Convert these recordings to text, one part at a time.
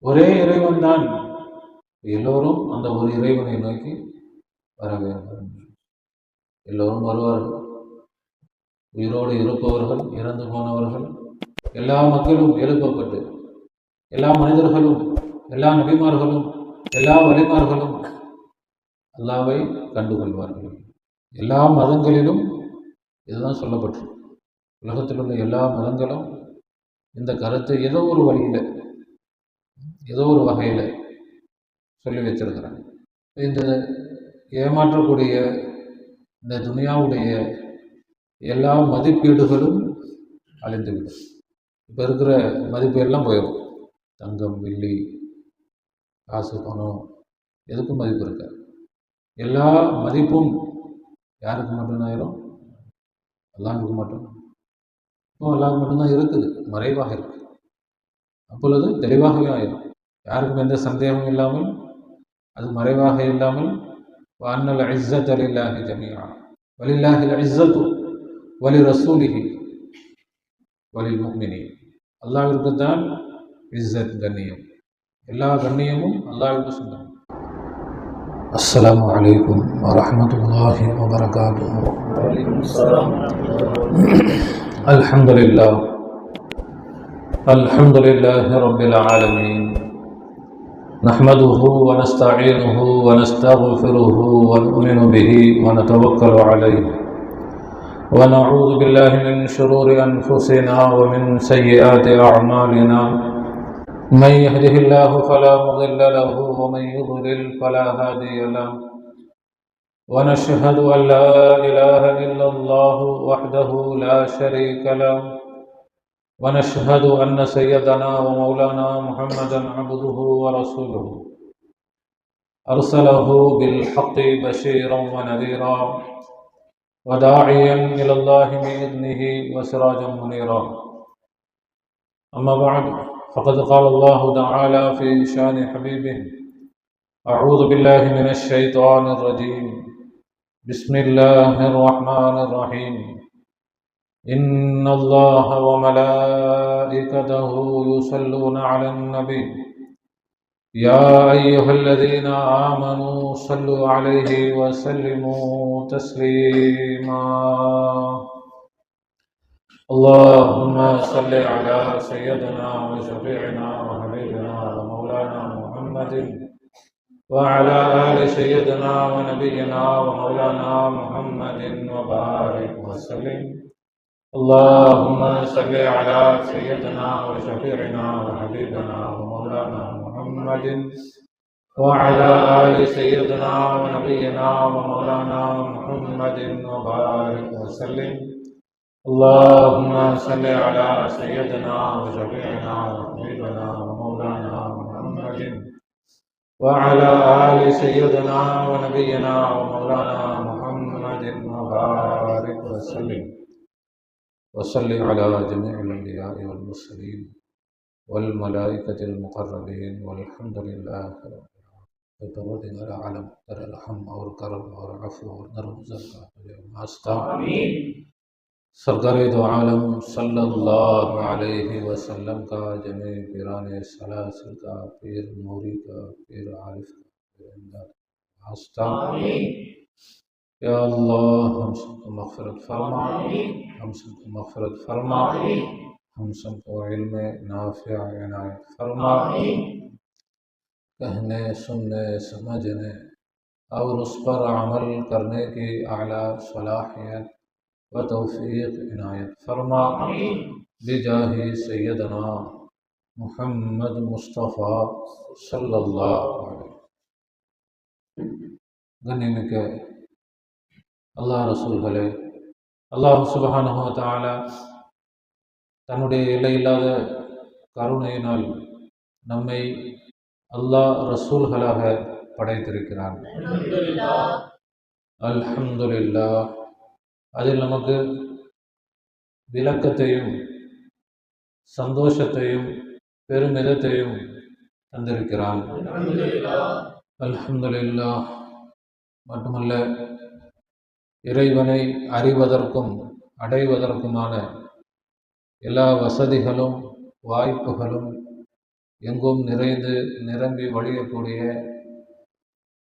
ஒரே இறைவன் தான். எல்லோரும் அந்த ஒரு இறைவனை நோக்கி வர வேண்டும். எல்லோரும் வருவார்கள். உயிரோடு இருப்பவர்கள், இறந்து போனவர்கள், எல்லா மக்களும் எழுப்பப்பட்டு, எல்லா மனிதர்களும், எல்லா நபிமார்களும், எல்லா வலிமார்களும் அல்லாவை கண்டுகொள்வார்கள். எல்லா மதங்களிலும் இதுதான் சொல்லப்பட்டிருக்கு. உலகத்தில் உள்ள எல்லா மதங்களும் இந்த கருத்தை ஏதோ ஒரு வழியில், ஏதோ ஒரு வகையில் சொல்லி வச்சிருக்கிறாங்க. இந்த ஏமாற்றக்கூடிய இந்த துனியாவுடைய எல்லா மதிப்பீடுகளும் அழிந்துவிடும். இப்போ இருக்கிற மதிப்பு எல்லாம் போயிடும். தங்கம், வெள்ளி, காசு, பணம் எதுக்கும் மதிப்பு இருக்காது. எல்லா மதிப்பும் யாருக்கு மட்டும்தான் ஆயிரும்? அல்லாஹ்வுக்கு மட்டும். இப்போ அல்லாஹ்வுக்கு மட்டும்தான் இருக்குது, மறைவாக இருக்குது. அப்பொழுது தெளிவாகவே ஆயிரும். யாருக்கும் எந்த சந்தேகமும் இல்லாமல், அது மறைவாக இல்லாமல், வஅன்னல் இஸ்ஸத லில்லாஹி ஜமீஆ வலில்லாஹில் இஸ்ஸத்து வலி ரசூலிஹி வலில் முஃமினீன். அல்லாஹ்விற்கு தான் இஸ்ஸத், கண்ணியம். எல்லா கண்ணியமும் அல்லாஹ்வுக்கு சொந்தம். அஸ்ஸலாமு அலைக்கும் வரஹ்மத்துல்லாஹி வபரகாத்துஹு. அல்ஹம்துலில்லாஹ் அல்ஹம்துலில்லாஹி ரப்பில் ஆலமீன். نحمده ونستعينه ونستغفره ونؤمن به ونتوكل عليه ونعوذ بالله من شرور أنفسنا ومن سيئات أعمالنا. من يهده الله فلا مضل له ومن يضلل فلا هادي له. ونشهد أن لا إله إلا الله وحده لا شريك له. ونشهد أن سيدنا ومولانا محمدا عبده ورسوله أرسله بالحق بشيرا ونذيرا وداعيا إلى الله بإذنه وسراجا منيرا. أما بعد، فقد قال الله تعالى في شان حبيبه: أعوذ بالله من الشيطان الرجيم. بسم الله الرحمن الرحيم. إن الله وملائكته يصلون على النبي يا أيها الذين آمنوا صلوا عليه وسلموا تسليما. اللهم صل على سيدنا وشفيعنا وحبيبنا ومولانا محمد وعلى آل سيدنا ونبينا ومولانا محمد وبارك وسلم. اللهم صل على سيدنا وشفيعنا وحبيبنا ومولانا محمد وعلى آل سيدنا ونبينا ومولانا محمد وبارك وسلم. اللهم صل على سيدنا وشفيعنا وحبيبنا ومولانا محمد وعلى آل سيدنا ونبينا ومولانا محمد وبارك وسلم. وصل على جميع الأنبياء والمرسلين والملائكة المقربين والحمد لله رب العالمين. پروردگار عالم در رحم اور کرم اور عفو اور نرم زرکات واسطہ سرکار دو عالم صلی اللہ علیہ وسلم کا، جميع پیران سلاسل کا، پیر نوری کا، پیر عارف کا، پیر امداد واسطہ. یا اللہ ہم سب کو مغفرت فرما، ہم سب کو مغفرت فرما، ہم سب کو علم نافع عنایت فرما. کہنے، سننے، سمجھنے اور اس پر عمل کرنے کی اعلیٰ صلاحیت و توفیق عنایت فرما بجاہ سیدنا محمد مصطفیٰ صلی اللہ علیہ وسلم. கண்ணியமிக்க அல்லாஹ் ரசூல்களே, அல்லாஹ் சுப்ஹானஹு வ தஆலா தன்னுடைய எல்லையில்லாத கருணையினால் நம்மை அல்லாஹ் ரசூல்களாக படைத்திருக்கிறான். அல்ஹம்துலில்லாஹ். அதில் நமக்கு விளக்கத்தையும் சந்தோஷத்தையும் பெருமிதத்தையும் தந்திருக்கிறான். அல்ஹம்துலில்லாஹ். மட்டுமல்ல, இறைவனை அறிவதற்கும் அடைவதற்குமான எல்லா வசதிகளும் வாய்ப்புகளும் எங்கும் நிறைந்து நிரம்பி வழியக்கூடிய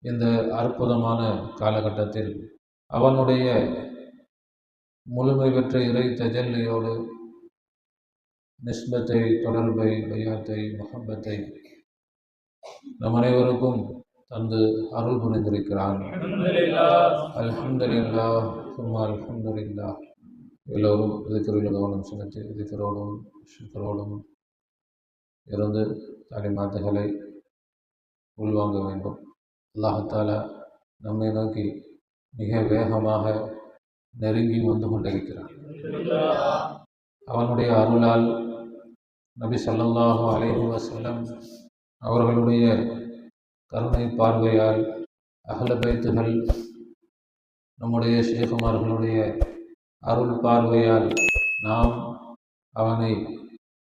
இந்த அற்புதமான காலகட்டத்தில் அவனுடைய முழுமை பெற்ற இறை தஜல்லியோடு நிஸ்பத்தை, தொடர்பை, பையாத்தை, முஹப்பத்தை நம் அனைவருக்கும் தந்து அருள் புரிந்திருக்கிறான். அல்ஹம்துலில்லாஹ் சும்மா அல்ஹம்துலில்லாஹ். எல்லோரும் இதுக்கரில் கவனம் செலுத்தி இதுக்கரோடும் ஷுக்கரோடும் இருந்து தாலிமாத்துகளை உள்வாங்க வேண்டும். அல்லாஹாலா நம்மை நோக்கி மிக வேகமாக நெருங்கி வந்து கொண்டிருக்கிறான். அவனுடைய அருளால் நபி ஸல்லல்லாஹு அலைஹி வஸல்லம் அவர்களுடைய கருணை பார்வையால் அஹ்ல பைத்துகள் நம்முடைய ஷேகுமார்களுடைய அருள் பார்வையால் நாம் அவனை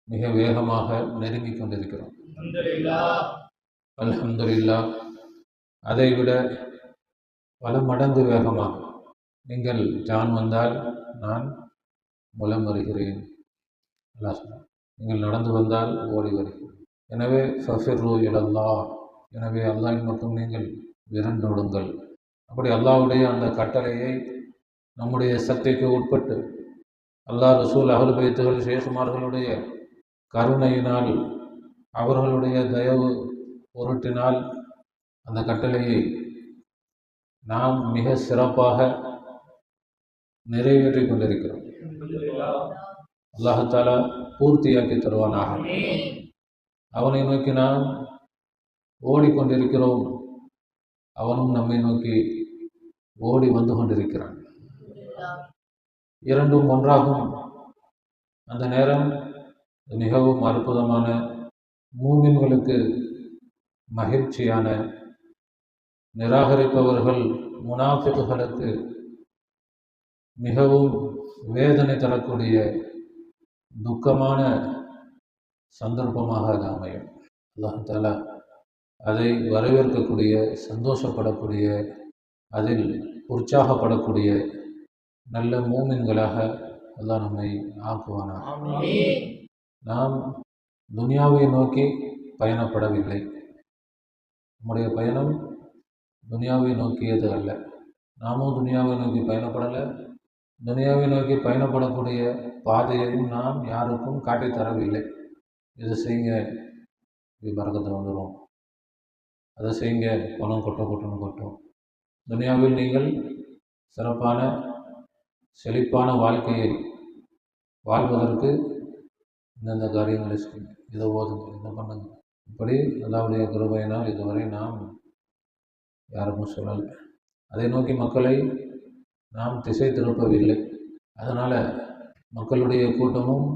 மிக வேகமாக நெருங்கி கொண்டிருக்கிறோம். அல்ஹம்துலில்லாஹ். அதைவிட பல மடங்கு வேகமாக நீங்கள் ஜான் வந்தால் நான் முலம் வருகிறேன். அல்லாஹ் சொன்னார். நீங்கள் நடந்து வந்தால் ஓடி வருகிறேன். எனவே ஃபஃபிர்ரு இலல்லாஹ். எனவே அல்லாஹ்வின் பக்கம் நீங்கள் விரண்டோடுங்கள். அப்படி அல்லாஹ்வுடைய அந்த கட்டளையை நம்முடைய சக்திக்கு உட்பட்டு அல்லாஹ், ரசூல், அஹ்லு பைத்துகள், ஷேகுமார்களுடைய கருணையினால் அவர்களுடைய தயவு பொருட்டினால் அந்த கட்டளையை நாம் மிக சிறப்பாக நிறைவேற்றி கொண்டிருக்கிறோம். அல்லாஹாலா பூர்த்தியாக்கி தருவானாக. அவனை நோக்கி நாம் ஓடிக்கொண்டிருக்கிறோம், அவனும் நம்மை நோக்கி ஓடி வந்து கொண்டிருக்கிறான். இரண்டும் ஒன்றாகும் அந்த நேரம் மிகவும் அற்புதமான, மூமின்களுக்கு மகிழ்ச்சியான, நிராகரிப்பவர்கள் முனாஃபிக்குகளுக்கு மிகவும் வேதனை தரக்கூடிய துக்கமான சந்தர்ப்பமாக அது அமையும். அல்லாஹ் தஆலா அதை வரவேற்கக்கூடிய, சந்தோஷப்படக்கூடிய, அதில் உற்சாகப்படக்கூடிய நல்ல மூமின்களாக அல்லாஹ் நம்மை ஆக்குவானாக. நாம் துனியாவை நோக்கி பயணப்படவில்லை. நம்முடைய பயணம் துனியாவை நோக்கியது அல்ல. நாமும் துனியாவை நோக்கி பயணப்படலை. துனியாவை நோக்கி பயணப்படக்கூடிய பாதையையும் நாம் யாருக்கும் காட்டித்தரவில்லை. இதை செய்யுங்க, இது பரக்கத்தை வந்துடும், அதை செய்யுங்க, பணம் கொட்டும். துனியாவில் நீங்கள் சிறப்பான செழிப்பான வாழ்க்கையை வாழ்வதற்கு இந்தந்த காரியங்களை செய்யுங்க, இதை ஓதுங்க, இதை பண்ணுங்க. இப்படி அல்லாஹ்வுடைய கிருபையினால் இதுவரை நாம் யாருக்கும் சொல்லலை. அதை நோக்கி மக்களை நாம் திசை திருப்பவில்லை. அதனால் மக்களுடைய கூட்டமும்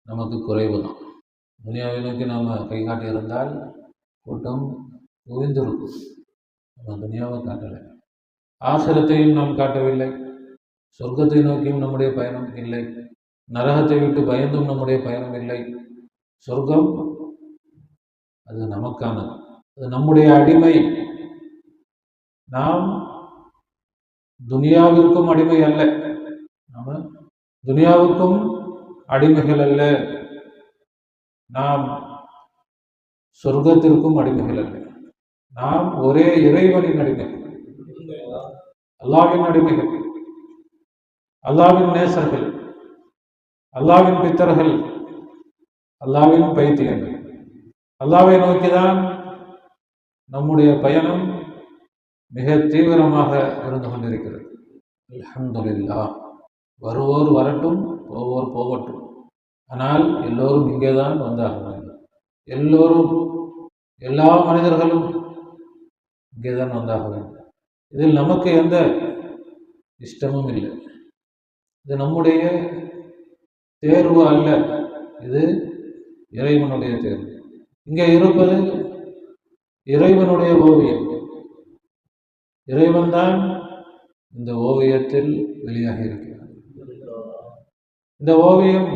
நமக்கு குறைவு தான். துனியாவை நோக்கி நாம் கை காட்டியிருந்தால் கூட்டம் குவிந்திருக்கும். நம்ம துனியாவை காட்டலை. ஆசிரத்தையும் நாம் காட்டவில்லை. சொர்க்கத்தை நோக்கியும் நம்முடைய பயணம் இல்லை. நரகத்தை விட்டு பயந்தும் நம்முடைய பயணம் இல்லை. சொர்க்கம் அது நமக்கானது, அது நம்முடைய அடிமை. நாம் துனியாவிற்கும் அடிமை அல்ல, நாம் துனியாவுக்கும் அடிமைகள் அல்ல, நாம் சொர்க்கத்திற்கும் அடிமைகள் அல்ல. நாம் ஒரே இறைவனின் அடிமைகள், அல்லாஹ்வின் அடிமைகள், அல்லாஹ்வின் நேசர்கள், அல்லாஹ்வின் பித்தர்கள், அல்லாஹ்வின் பைத்தியங்கள். அல்லாஹ்வை நோக்கிதான் நம்முடைய பயணம் மிக தீவிரமாக இருந்து கொண்டிருக்கிறது. அல்ஹம்துலில்லாஹ். வருவோர் வரட்டும், போவோர் போகட்டும், ஆனால் எல்லோரும் இங்கே தான் வந்தாக வேண்டும். எல்லோரும், எல்லா மனிதர்களும் இங்கே தான் வந்தாக வேண்டும். இதில் நமக்கு எந்த இஷ்டமும் இல்லை. இது நம்முடைய தேர்வு அல்ல, இது இறைவனுடைய தேர்வு. இங்கே இருப்பது இறைவனுடைய ஓவியம். இறைவன்தான் இந்த ஓவியத்தில் வெளியாகி இருக்கிறார். இந்த ஓவியம்,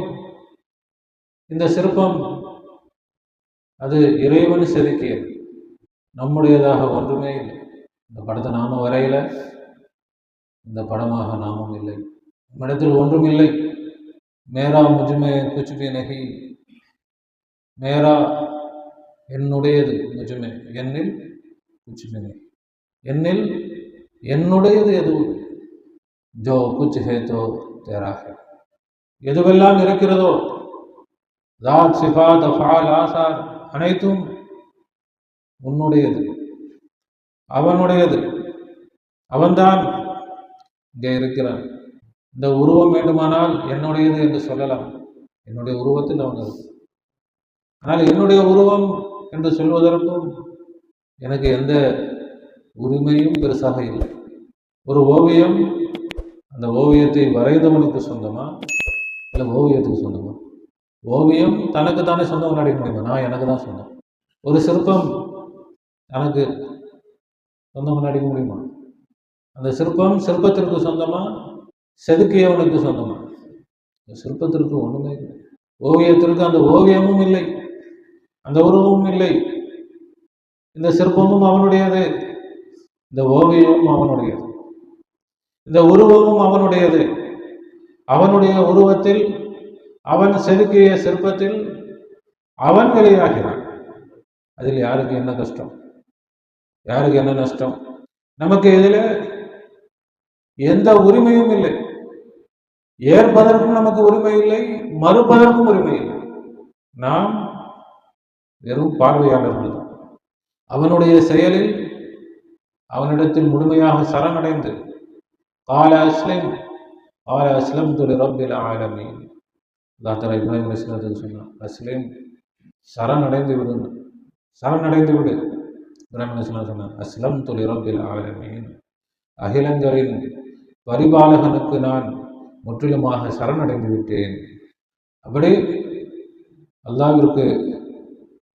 இந்த சிற்பம், அது இறைவன் செதுக்கியது, நம்முடையதாக ஒன்றுமே இல்லை. இந்த படத்தை நாம வரையில, இந்த படமாக நாமும் இல்லை. நம்மிடத்தில் ஒன்றும் இல்லை. மேரா முஜ்மே குச் பி நஹி, மேரா என்னுடையது முஜ்மே, என்னில் குச்மே, என்னில் என்னுடையது எதுவும், ஜோ குச் ஹே தோ தேரா ஹே, எதுவெல்லாம் இருக்கிறதோ தாத் சிஃபாத் அஃஆல் ஆசார் அனைத்தும் உன்னுடையது, அவனுடையது, அவன்தான் இங்கே இருக்கிறான். இந்த உருவம் வேண்டுமானால் என்னுடையது என்று சொல்லலாம், என்னுடைய உருவத்தில் அவன் இருக்கு. ஆனால் என்னுடைய உருவம் என்று சொல்வதற்கும் எனக்கு எந்த உரிமையும் பெருசாக இல்லை. ஒரு ஓவியம், அந்த ஓவியத்தை வரைந்தவனுக்கு சொந்தமா இல்லை ஓவியத்துக்கு சொந்தமா? ஓவியம் தனக்கு தானே சொந்தம் கொண்டாட முடியுமா? நான் எனக்கு தான் சொந்தம். ஒரு சிற்பம் தனக்கு சொந்தம் கொண்டாடிக்க முடியுமா? அந்த சிற்பம் சிற்பத்திற்கு சொந்தமா, செதுக்கியவனுக்கு சொந்தமா? சிற்பத்திற்கு ஒன்றுமே இல்லை, ஓவியத்திற்கு அந்த ஓவியமும் இல்லை, அந்த உருவமும் இல்லை. இந்த சிற்பமும் அவனுடையது, இந்த ஓவியமும் அவனுடையது, இந்த உருவமும் அவனுடையது. அவனுடைய உருவத்தில், அவன் செதுக்கிய சிற்பத்தில் அவன் வெளியாகிறான். அதில் யாருக்கு என்ன கஷ்டம், யாருக்கு என்ன நஷ்டம்? நமக்கு இதில் எந்த உரிமையும் இல்லை. ஏற்பதற்கும் நமக்கு உரிமை இல்லை, மறுப்பதற்கும் உரிமை இல்லை. நாம் வெறும் பார்வையாளர்கள் தான். அவனுடைய செயலில் அவனிடத்தில் முழுமையாக சரணடைந்து கால அஸ்லிம் கால அஸ்லம் துலி ரப்பில் ஆலமீன், அல்லாஹ் தஆலா இப்ராஹிம் அலைஹிஸ்ஸலாத்துக்கு சொன்னான், அஸ்லிம், சரணடைந்து விடு, சரணடைந்து விடு. இப்ராஹிம் அலைஹிஸ்ஸலாம் சொன்னான், அஸ்லம் துலி ரப்பில் ஆலமீன், அகிலங்களின் பரிபாலகனுக்கு நான் முற்றிலுமாக சரணடைந்து விட்டேன். அப்படி அல்லாஹ்விற்கு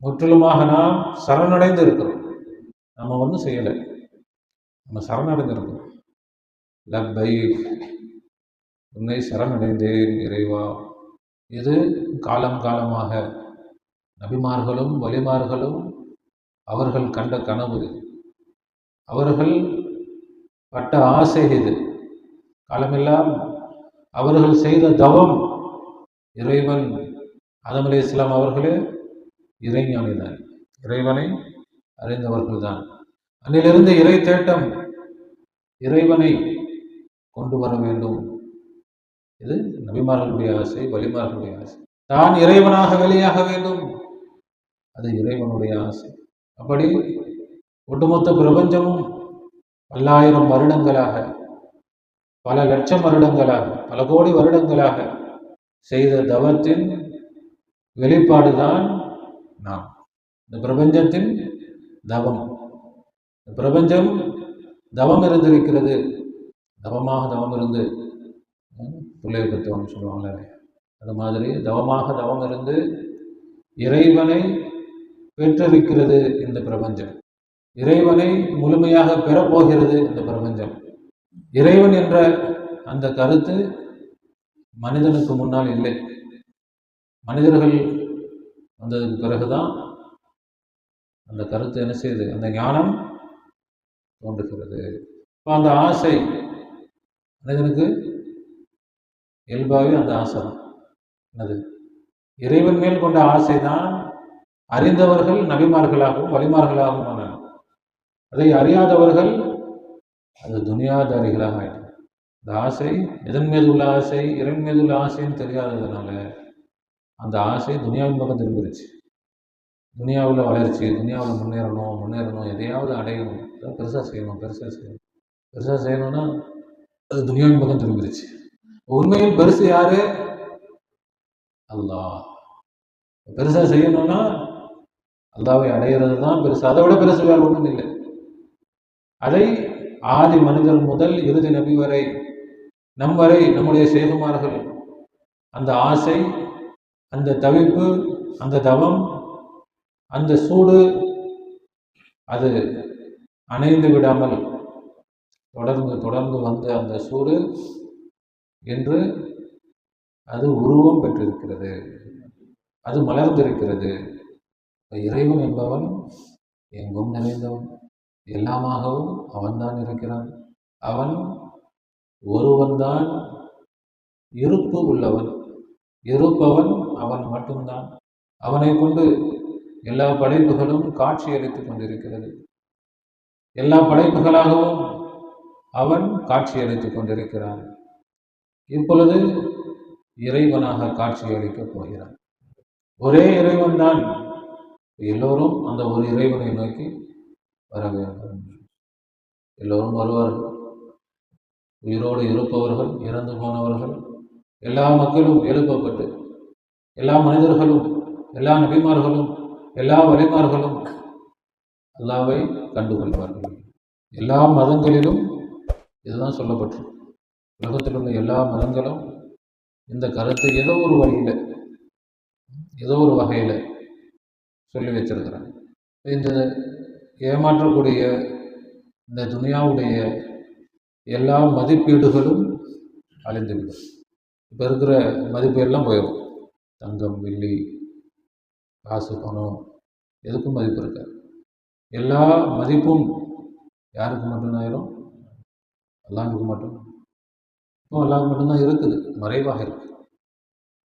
முற்றிலுமாக நாம் சரணடைந்து இருக்கிறோம். நம்ம ஒன்றும் செய்யலை, நம்ம சரணடைந்து இருக்கிறோம். லப்பைக், உன்னை சரணடைந்தேன் இறைவா. இது காலம் காலமாக நபிமார்களும் வலிமார்களும் அவர்கள் கண்ட கனவு, அவர்கள் பட்ட ஆசை. இது காலமெல்லாம் அவர்கள் செய்த தவம். இறைவன் ஆதம் அலைஹிஸ்ஸலாம் அவர்களே இறைஞானிதான், இறைவனை அறிந்தவர்கள் தான். அன்னிலிருந்து இறை தேட்டம், இறைவனை கொண்டு வர வேண்டும். இது நபிமார்களுடைய ஆசை, வலிமார்களுடைய ஆசை. தான் இறைவனாக வெளியாக வேண்டும், அது இறைவனுடைய ஆசை. அப்படி ஒட்டுமொத்த பிரபஞ்சமும் பல்லாயிரம் வருடங்களாக, பல லட்சம் வருடங்களாக, பல கோடி வருடங்களாக செய்த தவத்தின் வெளிப்பாடுதான் நாம். இந்த பிரபஞ்சத்தின் தவம், இந்த பிரபஞ்சம் தவம் இருந்திருக்கிறது. தவமாக தவம் இருந்து பிள்ளை பெற்றவன் சொல்லுவாங்களே, அது மாதிரி தவமாக தவம் இருந்து இறைவனை பெற்றிருக்கிறது இந்த பிரபஞ்சம். இறைவனை முழுமையாக பெறப்போகிறது இந்த பிரபஞ்சம். இறைவன் என்ற அந்த கருத்து மனிதனுக்கு முன்னால் இல்லை. மனிதர்கள் வந்ததுக்கு பிறகுதான் அந்த கருத்து என்ன செய்யுது, அந்த ஞானம் தோன்றுகிறது. இப்போ அந்த ஆசை மனிதனுக்கு இயல்பாகவே அந்த ஆசை தான். என்னது? இறைவன் மேல் கொண்ட ஆசை தான் அறிந்தவர்கள் நபிமார்களாகவும் வலிமார்களாகவும் ஆனார். அதை அறியாதவர்கள் அது துனியாதாரிகளாக ஆயிட்டார். இந்த ஆசை எதன் மீது உள்ள ஆசை, இறைவன் மீது உள்ள ஆசைன்னு தெரியாததுனால அந்த ஆசை துனியாவின் பக்கம் திரும்பிடுச்சு. துனியாவில் வளர்ச்சி, துனியாவில் முன்னேறணும், எதையாவது அடையணும், அதான் பெருசாக செய்யணும்னா அது துனியாவின் பக்கம் திரும்பிடுச்சு. உண்மையில் பெருசு யாரு? அல்லாஹ். பெருசாக செய்யணும்னா அல்லாஹ்வை அடைகிறது தான் பெருசு. அதை விட பெருசு வேறு ஒன்றும் இல்லை. அதை ஆதி மனிதர் முதல் இறுதி நபி வரை, நம் வரை நம்முடைய சேகுமார்கள் அந்த ஆசை, அந்த தவிப்பு, அந்த தவம், அந்த சூடு அது அணைந்து விடாமல் தொடர்ந்து வந்த அந்த சூடு என்று அது உருவம் பெற்றிருக்கிறது, அது மலர்ந்திருக்கிறது. இறைவன் என்பவன் எங்கும் நிறைந்தவன், எல்லாமாகவும் அவன்தான் இருக்கிறான். அவன் ஒருவன்தான் இருப்பு உள்ளவன், இருப்பவன் அவன் மட்டும்தான். அவனை கொண்டு எல்லா படைப்புகளும் காட்சியளித்துக் கொண்டிருக்கிறது. எல்லா படைப்புகளாகவும் அவன் காட்சியளித்துக் கொண்டிருக்கிறான். இப்பொழுது இறைவனாக காட்சியளிக்கப் போகிறான். ஒரே இறைவன் தான். எல்லோரும் அந்த ஒரு இறைவனை நோக்கி வர வேண்டும். எல்லோரும் வருவார்கள். உயிரோடு இருப்பவர்கள், இறந்து போனவர்கள், எல்லா மக்களும் எழுப்பப்பட்டு, எல்லா மனிதர்களும், எல்லா நபிமார்களும், எல்லா வலிமார்களும் அல்லாவை கண்டுகொள்வார்கள். எல்லா மதங்களிலும் இதுதான் சொல்லப்பட்டிருக்கு. உலகத்தில் உள்ள எல்லா மதங்களும் இந்த கருத்தை ஏதோ ஒரு வழியில், ஏதோ ஒரு வகையில் சொல்லி வச்சிருக்கிறாங்க. இந்த ஏமாற்றக்கூடிய இந்த துனியாவுடைய எல்லா மதிப்பீடுகளும் அழிந்துவிடும். இப்போ இருக்கிற மதிப்பீடெல்லாம் போயிடும். தங்கம், வெள்ளி, காசு, பணம் எதுக்கும் மதிப்பு இருக்காது. எல்லா மதிப்பும் யாருக்கு மட்டும்தான் ஆயிரும்? அல்லாஹ்வுக்கு மட்டும். இப்போ அல்லாஹ்வுக்கு மட்டும்தான் இருக்குது, மறைவாக இருக்கு.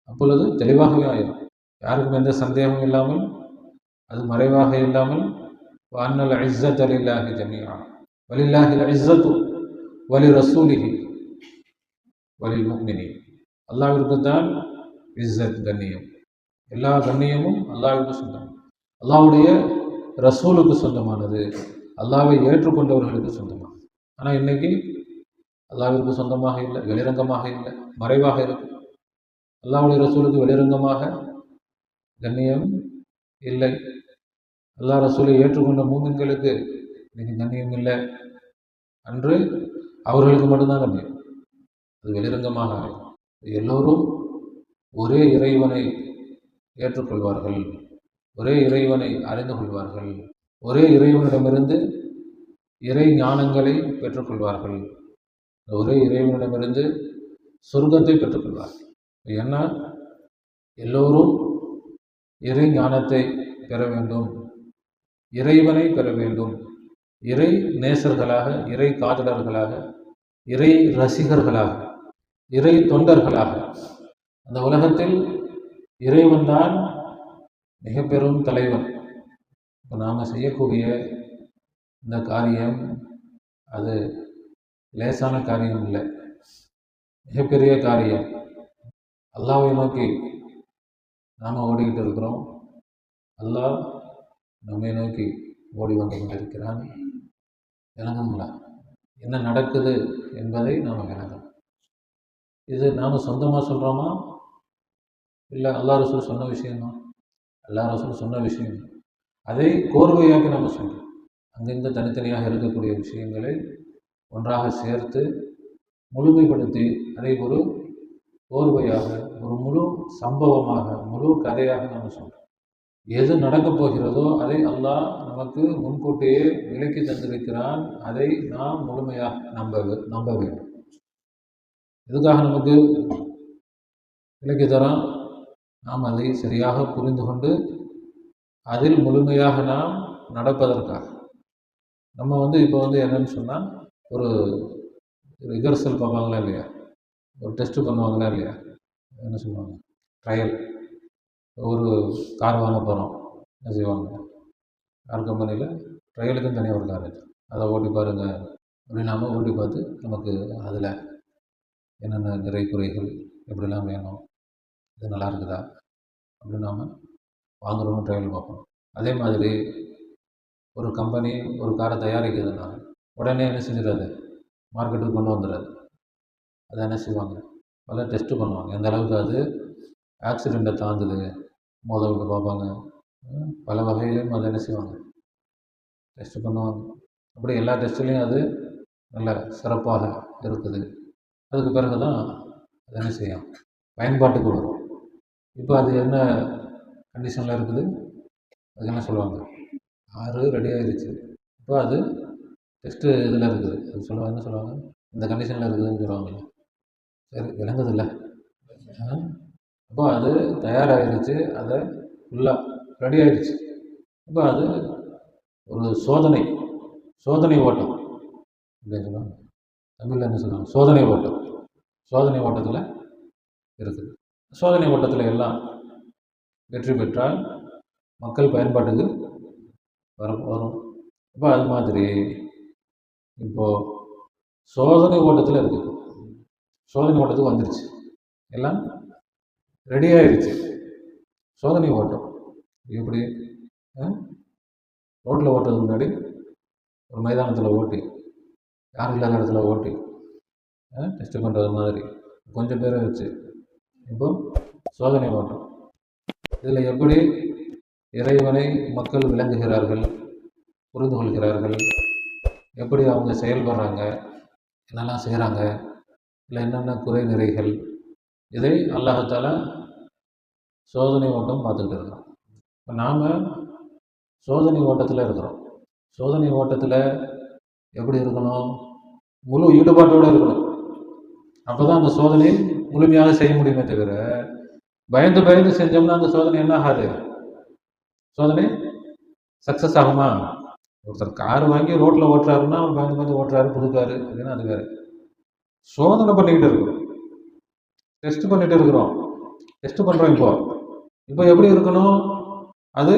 அப்பொழுது தெளிவாகவே ஆயிரும். யாருக்கும் எந்த சந்தேகமும் இல்லாமல், அது மறைவாக இல்லாமல், வஅன்னல் இஸ்ஸத லில்லாஹி ஜமீஆ வலில்லாஹில் இஸ்ஸத்து வலி ரசூலிஹி வலில் முஃமினீன். அல்லாஹ்விற்கு தான் இஸ்ஸத், கண்ணியம். எல்லா கண்ணியமும் அல்லாஹ்வுக்கு சொந்தம். அல்லாஹ்வுடைய ரசூலுக்கு சொந்தமானது, அல்லாஹ்வை ஏற்றுக்கொண்டவர்களுக்கு சொந்தமானது. ஆனால் இன்னைக்கு அல்லாஹ்விற்கு சொந்தமாக இல்லை, வெளிரங்கமாக இல்லை, மறைவாக இருக்கு. அல்லாஹ்வுடைய ரசூலுக்கு வெளிரங்கமாக கண்ணியம் இல்லை. அல்லாஹ் ரசூலை ஏற்றுக்கொண்ட மூமின்களுக்கு இன்னைக்கு கண்ணியம் இல்லை. அன்று அவர்களுக்கு மட்டும்தான் கண்ணியம், அது வெளிரங்கமாக ஆகும். எல்லோரும் ஒரே இறைவனை ஏற்றுக்கொள்வார்கள், ஒரே இறைவனை அறிந்து கொள்வார்கள், ஒரே இறைவனிடமிருந்து இறை ஞானங்களை பெற்றுக்கொள்வார்கள், ஒரே இறைவனிடமிருந்து சொர்க்கத்தை பெற்றுக்கொள்வார்கள். ஏன்னா எல்லோரும் இறை ஞானத்தை பெற வேண்டும், இறைவனை பெற வேண்டும், இறை நேசர்களாக, இறை காதலர்களாக, இறை ரசிகர்களாக, இறை தொண்டர்களாக. அந்த உலகத்தில் இறைவன் தான் மிக பெரும் தலைவன். இப்போ நாம் செய்யக்கூடிய இந்த காரியம் அது லேசான காரியம் இல்லை, மிகப்பெரிய காரியம். அல்லாஹ்வை நோக்கி நாம் ஓடிக்கிட்டு இருக்கிறோம், அல்லாஹ் நம்மை நோக்கி ஓடி வந்து கொண்டிருக்கிறான். விளங்குங்களா? என்ன நடக்குது என்பதை நாம் விளங்கணும். இது நாம் சொந்தமாக சொல்கிறோமா, இல்லை அல்லாஹ் ரசூல் சொன்ன விஷயமா? அல்லாஹ் ரசூல் சொன்ன விஷயம், அதை கோர்வையாக்கி நம்ம சொல்கிறோம். அங்கிருந்து தனித்தனியாக இருக்கக்கூடிய விஷயங்களை ஒன்றாக சேர்த்து முழுமைப்படுத்தி அதை ஒரு கோர்வையாக, ஒரு முழு சம்பவமாக, முழு கதையாக நாம் சொல்கிறோம். எது நடக்கப் போகிறதோ அதை அல்லாஹ் நமக்கு முன்கூட்டியே விலக்கி தந்திருக்கிறான். அதை நாம் முழுமையாக நம்ப வேண்டும். எதுக்காக நமக்கு விலக்கி தரான்? நாம் அதை சரியாக புரிந்து கொண்டு அதில் முழுமையாக நாம் நடப்பதற்காக. நம்ம இப்போ என்னன்னு சொன்னால், ஒரு ரிஹர்சல் பார்ப்பாங்களா இல்லையா, ஒரு டெஸ்ட்டு பண்ணுவாங்களா இல்லையா, என்ன சொல்லுவாங்க, ட்ரையல். ஒரு கார் வாங்க போகிறோம், என்ன செய்வாங்க, கார் கம்பெனியில் ட்ரையலுக்குன்னு தனியாக ஒரு கார் இருக்குது, அதை ஓட்டி பாருங்கள் அப்படின்னு நாம் ஓட்டி பார்த்து நமக்கு அதில் என்னென்ன நிறை குறைகள் எப்படிலாம் வேணும், இது நல்லா இருக்குதா அப்படின்னு நாம் வாங்குறவங்க ட்ரையல் பார்ப்போம். அதே மாதிரி ஒரு கம்பெனி ஒரு காரை தயாரிக்குதுன்னா உடனே என்ன செஞ்சிடாது, மார்க்கெட்டுக்கு கொண்டு வந்துடாது. அதை என்ன செய்வாங்க, பல டெஸ்ட்டு பண்ணுவாங்க, எந்த அளவுக்கு அது ஆக்சிடெண்ட்டை தாங்குது, மோத விட்டு பார்ப்பாங்க. பல வகையிலையும் அதை என்ன செய்வாங்க, டெஸ்ட்டு பண்ணுவாங்க. அப்படி எல்லா டெஸ்ட்லேயும் அது நல்ல சிறப்பாக இருக்குது. அதுக்கு பிறகு தான் அது என்ன செய்யும், பயன்பாட்டுக்கு வரும். இப்போ அது என்ன கண்டிஷனில் இருக்குது, அதுக்கு என்ன சொல்லுவாங்க, காரு ரெடி ஆகிடுச்சு, இப்போ அது டெஸ்ட்டு இதில் இருக்குது, அது சொல்லுவாங்க, என்ன சொல்லுவாங்க, இந்த கண்டிஷனில் இருக்குதுன்னு சொல்லுவாங்க. சரி, விளங்குதில்ல. அப்போ அது தயாராகிடுச்சு, அதை ஃபுல்லாக ரெடி ஆகிடுச்சு. இப்போ அது ஒரு சோதனை ஓட்டம் அப்படின்னு சொல்லுவாங்க. தமிழில் என்ன சொல்லுவாங்க, சோதனை ஓட்டம். சோதனை ஓட்டத்தில் இருக்குது. சோதனை ஓட்டத்தில் எல்லாம் வெற்றி பெற்றால் மக்கள் பயன்பாட்டுக்கு வரும். இப்போ அது மாதிரி இப்போது சோதனை ஓட்டத்தில் இருக்குது. சோதனை ஓட்டத்துக்கு வந்துருச்சு, எல்லாம் ரெடி ஆயிடுச்சு. சோதனை ஓட்டம் எப்படி? ரோட்டில் ஓட்டுறதுக்கு முன்னாடி ஒரு மைதானத்தில் ஓட்டி, யாரும் இல்லாத இடத்துல ஓட்டி டெஸ்ட் பண்ணுறது மாதிரி கொஞ்சம் பேரை வச்சு இப்போ சோதனை ஓட்டம். இதில் எப்படி இறைவனை மக்கள் விளங்குகிறார்கள், புரிந்து கொள்கிறார்கள், எப்படி அவங்க செயல்படுறாங்க, என்னெல்லாம் செய்கிறாங்க, இல்லை என்னென்ன குறை நிறைகள், இதை அல்லாஹ்தாலா சோதனை ஓட்டம் பார்த்துக்கிட்டு இருக்கிறோம். இப்போ நாம் சோதனை ஓட்டத்தில் இருக்கிறோம். சோதனை ஓட்டத்தில் எப்படி இருக்கணும்? முழு ஈடுபாட்டோடு இருக்கணும். அப்போ தான் அந்த சோதனை முழுமையாக செய்ய முடியுமே தவிர பயந்து பயந்து செஞ்சோம்னா அந்த சோதனை என்ன ஆகாது. சோதனை சக்ஸஸ் ஆகுமா? ஒருத்தர் கார் வாங்கி ரோட்டில் ஓட்டுறாருன்னா அவர் பயந்து பயந்து ஓட்டுறாரு, புது காரு அப்படின்னா அது வேறு. சோதனை பண்ணிக்கிட்டு இருக்கிறோம், டெஸ்ட் பண்ணிட்டு இருக்கிறோம், டெஸ்ட் பண்ணுறோம். இப்போ எப்படி இருக்கணும்? அது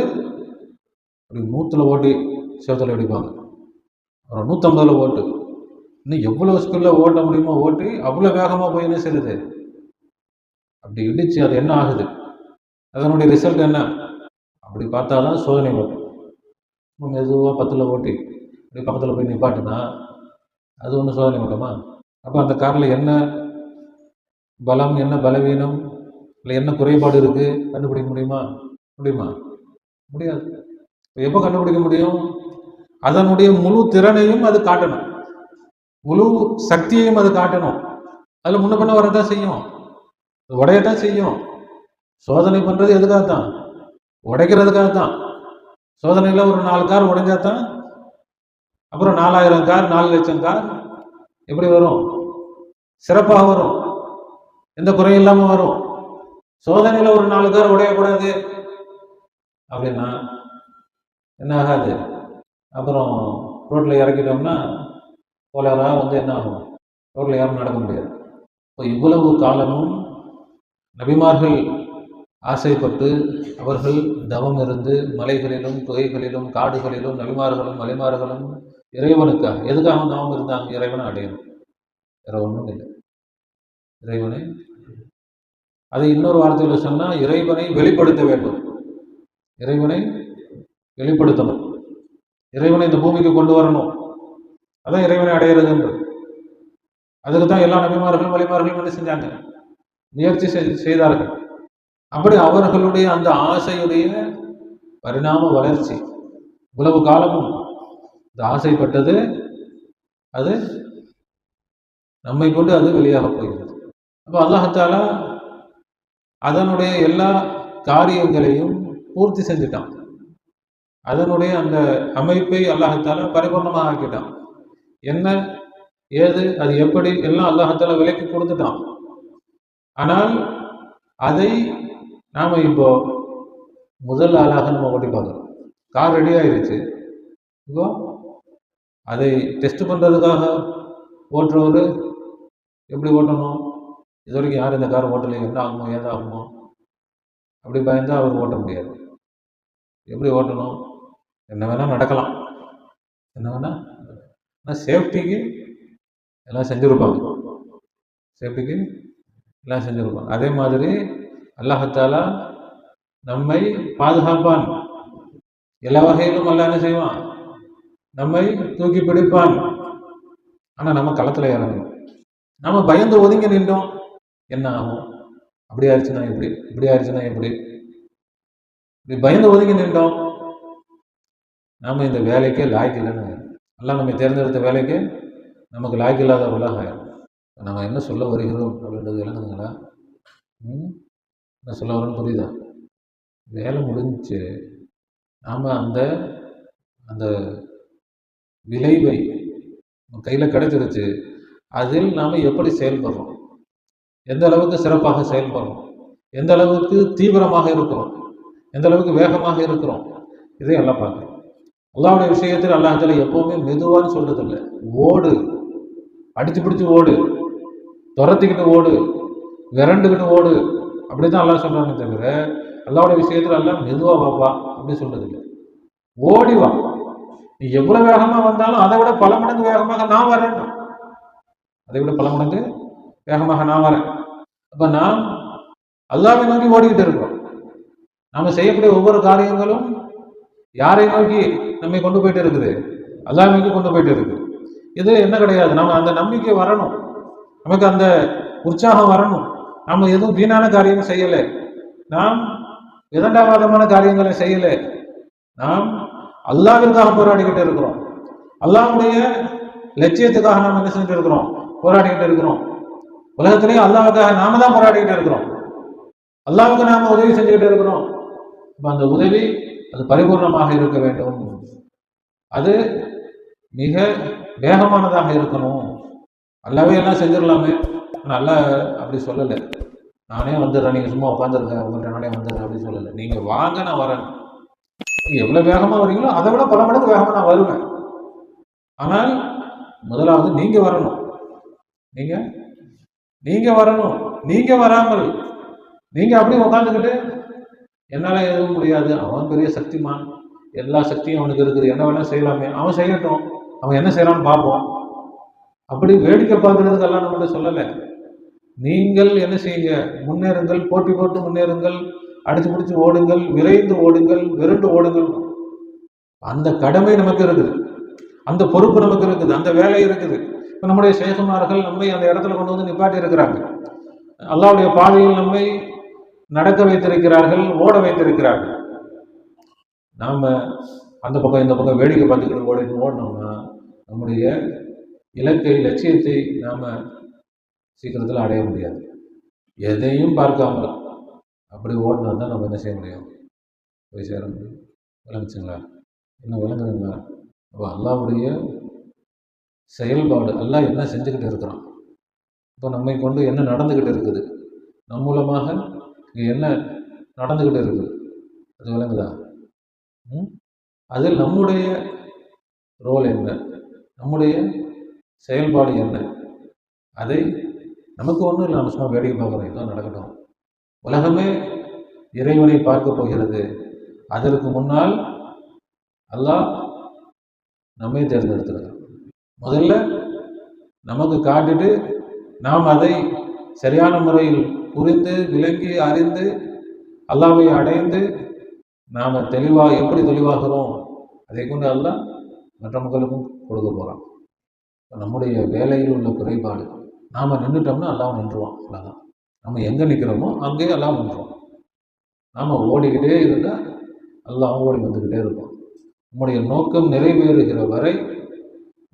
அப்படி 100ல் ஓட்டி சேவத்தில் அடிப்பாங்க, அப்புறம் 150ல் ஓட்டு, இன்னும் எவ்வளோ ஸ்பீடில் ஓட்ட முடியுமோ ஓட்டி அவ்வளோ வேகமாக போய் என்ன செய்யுது, அப்படி இடிச்சு அது என்ன ஆகுது, அதனுடைய ரிசல்ட் என்ன? அப்படி பார்த்தா தான் சோதனை ஓட்டம். மெதுவாக 10ல் ஓட்டி அப்படி பக்கத்தில் போய் நிப்பாட்டுனா அது ஒன்று சோதனை ஓட்டமா? அப்போ அந்த காரில் என்ன பலம், என்ன பலவீனம், இல்லை என்ன குறைபாடு இருக்குது கண்டுபிடிக்க முடியுமா? முடியாது. எப்போ கண்டுபிடிக்க முடியும்? அதனுடைய முழு திறனையும் அது காட்டணும், முழு சக்தியையும் அது காட்டணும். அதில் முன்ன பண்ண வரதான் செய்யும், உடையத்தான் செய்யும். சோதனை பண்ணுறது எதுக்காகத்தான்? உடைக்கிறதுக்காகத்தான். சோதனையில் ஒரு 4 கார் உடைஞ்சாதான் அப்புறம் 4000 கார் 4 லட்சம் கார் எப்படி வரும்? சிறப்பாக வரும், எந்த குறையும் இல்லாமல் வரும். சோதனையில் ஒரு 4 கார் உடையக்கூடாது அப்படின்னா என்ன ஆகாது. அப்புறம் ரோட்டில் இறக்கிட்டோம்னா போலராக வந்து என்ன ஆகும்? ரோட்டில் யாரும் நடக்க முடியாது. இப்போ இவ்வளவு காலமும் நபிமார்கள் ஆசைப்பட்டு அவர்கள் தவம் இருந்து மலைகளிலும் குகைகளிலும் காடுகளிலும் நபிமார்களும் மலைமார்களும் இறைவனுக்காக எதுக்காக தவம் இருந்தாங்க? இறைவனை அடையணும், வேற ஒன்றும் இல்லை. இறைவனை, அதை இன்னொரு வார்த்தையில் சொன்னால் இறைவனை வெளிப்படுத்த வேண்டும், இறைவனை வெளிப்படுத்தணும், இறைவனை இந்த பூமிக்கு கொண்டு வரணும். அதான் இறைவனை அடையிறதுன்றது. அதுக்கு தான் எல்லா நபிமார்களும் வழிமார்களும் என்ன செஞ்சாங்க? முயற்சி செய்தார்கள். அப்படி அவர்களுடைய அந்த ஆசையுடைய பரிணாம வளர்ச்சி, இவ்வளவு காலமும் இந்த ஆசைப்பட்டது அது நம்மை கொண்டு அது வெளியாக போகிறது. அப்போ அல்லாஹ்தாலா அதனுடைய எல்லா காரியங்களையும் பூர்த்தி செஞ்சுட்டான். அதனுடைய அந்த அமைப்பை அல்லாஹ்தாலா பரிபூர்ணமாக ஆக்கிட்டான். என்ன ஏது அது எப்படி எல்லாம் அல்லாஹ்தாலா விலைக்கு கொடுத்துட்டான். ஆனால் அதை நாம் இப்போ முதல் ஆளாக நம்ம ஓட்டி பார்க்குறோம். கார் ரெடி ஆயிடுச்சு, இப்போ அதை டெஸ்ட் பண்ணுறதுக்காக ஓட்டுறவர் எப்படி ஓட்டணும்? இது வரைக்கும் யார் இந்த கார் ஓட்டலை, என்ன ஆகுமோ ஏதாகுமோ அப்படி பயந்தால் அவர் ஓட்ட முடியாது. எப்படி ஓட்டணும்? என்ன வேணால் நடக்கலாம், என்ன வேணால், ஆனால் சேஃப்டிக்கு எல்லாம் செஞ்சுருப்பாங்க, சேஃப்டிக்கு எல்லாம் செஞ்சுருப்பாங்க. அதே மாதிரி அல்லாஹ்தாலா நம்மை பாதுகாப்பான், எல்லா வகையிலும் அல்லாஹ் என்ன செய்வான்? நம்மை தூக்கி பிடிப்பான். ஆனால் நம்ம களத்தில் இறங்கணும். நம்ம பயந்து ஒதுங்கி நின்றோம், என்ன ஆகும்? அப்படி ஆயிடுச்சுன்னா எப்படி, இப்படி ஆயிடுச்சுன்னா எப்படி, இப்படி பயந்து ஒதுங்கி நின்றோம். நாம் இந்த வேலைக்கே லாய்க்கு இல்லைன்னு எல்லாம் நம்ம தேர்ந்தெடுத்த வேலைக்கு நமக்கு லாய்க்கு இல்லாதவர்களாக ஆயிடும். நம்ம என்ன சொல்ல வருகிறோம் அப்படின்றது விளங்குதுங்களா? என்ன சொல்ல வரோன்னு புரியுதா? வேலை முடிஞ்சு நாம் அந்த அந்த விளைவை கையில் கிடைச்சிருச்சு, அதில் நாம் எப்படி செயல்படுறோம், எந்த அளவுக்கு சிறப்பாக செயல்படுறோம், எந்த அளவுக்கு தீவிரமாக இருக்கிறோம், எந்த அளவுக்கு வேகமாக இருக்கிறோம், இதை எல்லாம் பார்க்குறோம். அல்லாஹ்வுடைய விஷயத்தில் அல்லாஹ்தாலா எப்போவுமே மெதுவான்னு சொல்றதில்லை. ஓடு, அடிச்சு பிடிச்சி ஓடு, துரத்திக்கிட்டு ஓடு, விரண்டுக்கிட்டு ஓடு, அப்படிதான் அல்லாஹ் சொல்றானே தவிர அல்லாஹ்வுடைய விஷயத்தில் அல்லாஹ் மெதுவாக பாப்பா அப்படி சொல்றது இல்லை. ஓடி வா, நீ எவ்வளவு வேகமா வந்தாலும் அதை விட பல மடங்கு வேகமாக நான் வரேன், அதை விட பல மடங்கு வேகமாக நான் வரேன். அப்ப நாம் அல்லாஹ்வை நோக்கி ஓடிக்கிட்டு இருக்கோம். நாம செய்யக்கூடிய ஒவ்வொரு காரியங்களும் யாரை நோக்கி நம்மை கொண்டு போயிட்டு இருக்குது? அல்லாஹ் நோக்கி கொண்டு போயிட்டு இருக்குது. இது என்ன கிடையாது, நம்ம அந்த நம்பிக்கை வரணும், நமக்கு அந்த உற்சாகம் வரணும். நம்ம எதுவும் வீணான காரியம் செய்யலை, நாம் விதண்டாவாதமான காரியங்களை செய்யலை, நாம் அல்லாஹ்விற்காக போராடிக்கிட்டு இருக்கிறோம். அல்லாஹ்வுடைய லட்சியத்துக்காக நாம் என்ன செஞ்சுட்டு இருக்கிறோம்? போராடிக்கிட்டு இருக்கிறோம். உலகத்திலேயே அல்லாஹ்வுக்காக நாம தான் போராடிக்கிட்டு இருக்கிறோம். அல்லாஹ்வுக்கு நாம உதவி செஞ்சுக்கிட்டு இருக்கிறோம். அந்த உதவி அது பரிபூர்ணமாக இருக்க வேண்டும், அது மிக வேகமானதாக இருக்கணும். அல்லாவே எல்லாம் செஞ்சிடலாமே, அல்லாஹ் அப்படி சொல்லலை. நானே வந்துடுறேன், நீங்க சும்மா உட்காந்துருக்கேன், உங்கள்கிட்ட நானே வந்துடுறேன் அப்படின்னு சொல்லலை. நீங்க வாங்க, நான் வரேன். நீங்க எவ்வளவு வேகமா வரீங்களோ அதை விட பல மடங்கு வேகமா நான் வருவேன். ஆனால் முதலாவது நீங்க வரணும், நீங்க வரணும். நீங்க வராமல் நீங்க அப்படியே உட்காந்துக்கிட்டு என்னால எதுவும் முடியாது, அவன் பெரிய சக்திமான், எல்லா சக்தியும் அவனுக்கு இருக்குது, என்ன வேணா செய்யலாமே, அவன் செய்யட்டும், அவன் என்ன செய்யறான்னு பார்ப்போம், அப்படி வேடிக்கை பார்க்கறதுக்கு எல்லாம் நம்மகிட்ட சொல்லலை. நீங்கள் என்ன செய்யுங்க? முன்னேறுங்கள், போட்டி போட்டு முன்னேறுங்கள், அடிச்சு பிடிச்சு ஓடுங்கள், விரைந்து ஓடுங்கள், விருண்டு ஓடுங்கள். அந்த கடமை நமக்கு இருக்குது, அந்த பொறுப்பு நமக்கு இருக்குது, அந்த வேலை இருக்குது. இப்போ நம்முடைய சேகுமார்கள் நம்மை அந்த இடத்துல கொண்டு வந்து நிப்பாட்டி இருக்கிறாங்க. அல்லாஹ்வுடைய பாதையில் நம்மை நடக்க வைத்திருக்கிறார்கள், ஓட வைத்திருக்கிறார்கள். நாம அந்த பக்கம் இந்த பக்கம் வேடிக்கை பார்த்துக்கிட்டு ஓடினோம்னா நம்முடைய இலக்கை, லட்சியத்தை நாம சீக்கிரத்தில் அடைய முடியாது. எதையும் பார்க்காம அப்படி ஓடினா தான் நம்ம என்ன செய்ய முடியும்? போய் சேர முடியும். விளங்குச்சுங்களா? என்ன விளங்குதுங்களா? அப்போ அல்லாஹ்வுடைய செயல்பாடு, அல்லாஹ் என்ன செஞ்சுக்கிட்டு இருக்கிறான், இப்போ நம்மை கொண்டு என்ன நடந்துக்கிட்டு இருக்குது, நம் மூலமாக இங்கே என்ன நடந்துக்கிட்டு இருக்குது, அது விளங்குதா? அதில் நம்முடைய ரோல் என்ன, நம்முடைய செயல்பாடு என்ன, அதை நமக்கு ஒன்றும் இல்லை, நம்ம சும்மா வேடிக்கை பார்க்குறோம், இதோ நடக்கட்டும். உலகமே இறைவனை பார்க்க போகிறது. அதற்கு முன்னால் அல்லாஹ் நம்மை தேர்ந்தெடுத்திருக்கிறான். முதல்ல நமக்கு காட்டிட்டு நாம் அதை சரியான முறையில் புரிந்து விளங்கி அறிந்து அல்லாஹ்வை அடைந்து நாம் எப்படி தெளிவாகிறோம், அதை கொண்டு அல்லாஹ் மற்ற மக்களுக்கும் கொடுக்க போகிறான். நம்முடைய வேலையில் உள்ள குறைபாடு, நாம் நின்றுட்டோம்னா அல்லாஹ் நின்றுவான். அவ்வளோதான். நம்ம எங்கே நிற்கிறோமோ அங்கேயே அல்லாஹ் நின்றுவான். நாம் ஓடிக்கிட்டே இருந்தால் அல்லாஹ் ஓடி வந்துக்கிட்டே இருப்போம். நம்முடைய நோக்கம் நிறைவேறுகிற வரை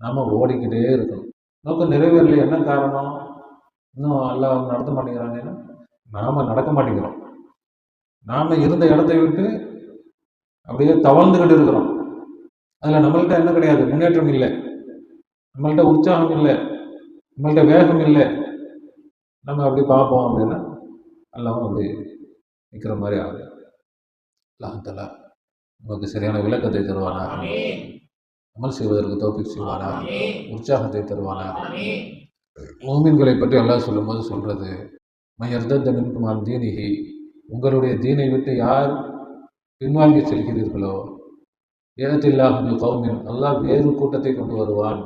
நாம் ஓடிக்கிட்டே இருக்கணும். நோக்கம் நிறைவேறல, என்ன காரணம்? இன்னும் அல்லாஹ் நடத்த மாட்டேங்கிறாங்கன்னா நாம் நடக்க மாட்டேங்கிறோம். நாம் இருந்த இடத்தை விட்டு அப்படியே தவழ்ந்துக்கிட்டு இருக்கிறோம். அதில் நம்மள்கிட்ட என்ன கிடையாது? முன்னேற்றம் இல்லை, நம்மள்கிட்ட உற்சாகம் இல்லை, நம்மள்கிட்ட வேகம் இல்லை. நம்ம அப்படி பார்ப்போம் அப்படின்னா அல்லாஹ் அப்படி நிற்கிற மாதிரி ஆகுது. அல்லாஹ் தஆலா நமக்கு சரியான விளக்கத்தை தருவானா, அமல் செய்வதற்கு தௌஃபீக் செய்வானா, உற்சாகத்தை தருவானா. மூமின்களை பற்றி அல்லாஹ் சொல்லும்போது சொல்றது, மயர்தத்த மின்கும் அன் தீனிஹி, உங்களுடைய தீனை விட்டு யார் பின்வாங்கி செல்கிறீர்களோ, ஏனத்தில்லாஹு பி கௌமின், அல்லாஹ் வேறு கூட்டத்தை கொண்டு வருவான்.